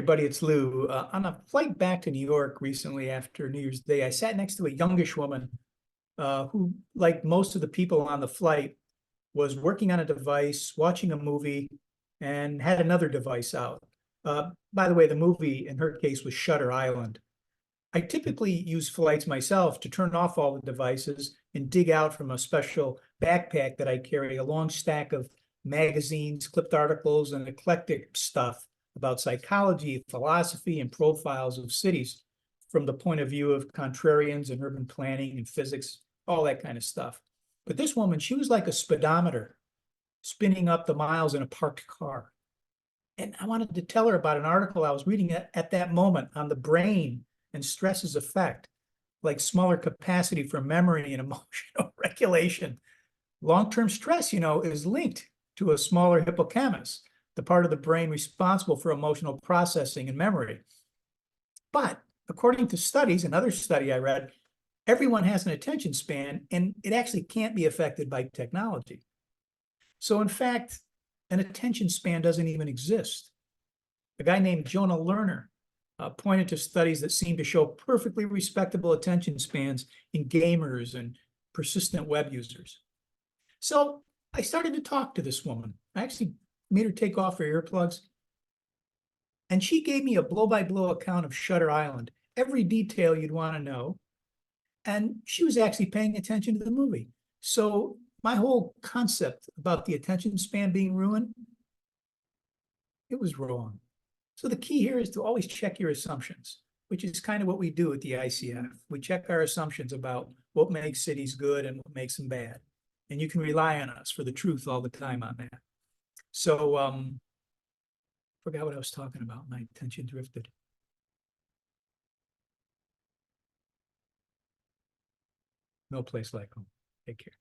Everybody, it's Lou. On a flight back to New York recently after New Year's Day, I sat next to a youngish woman who, like most of the people on the flight, was working on a device, watching a movie, and had another device out. By the way, the movie in her case was Shutter Island. I typically use flights myself to turn off all the devices and dig out from a special backpack that I carry a long stack of magazines, clipped articles, and eclectic stuff about psychology, philosophy, and profiles of cities from the point of view of contrarians and urban planning and physics, all that kind of stuff. But this woman, she was like a speedometer spinning up the miles in a parked car. And I wanted to tell her about an article I was reading at that moment on the brain and stress's effect, like smaller capacity for memory and emotional regulation. Long-term stress, is linked to a smaller hippocampus, the part of the brain responsible for emotional processing and memory. But according to studies, another study I read, everyone has an attention span, and it actually can't be affected by technology. So in fact, an attention span doesn't even exist. A guy named Jonah Lerner pointed to studies that seem to show perfectly respectable attention spans in gamers and persistent web users. So I started to talk to this woman. I actually made her take off her earplugs. And she gave me a blow-by-blow account of Shutter Island, every detail you'd want to know. And she was actually paying attention to the movie. So my whole concept about the attention span being ruined, it was wrong. So the key here is to always check your assumptions, which is kind of what we do at the ICF. We check our assumptions about what makes cities good and what makes them bad. And you can rely on us for the truth all the time on that. So forgot what I was talking about. My attention drifted. No place like home. Take care.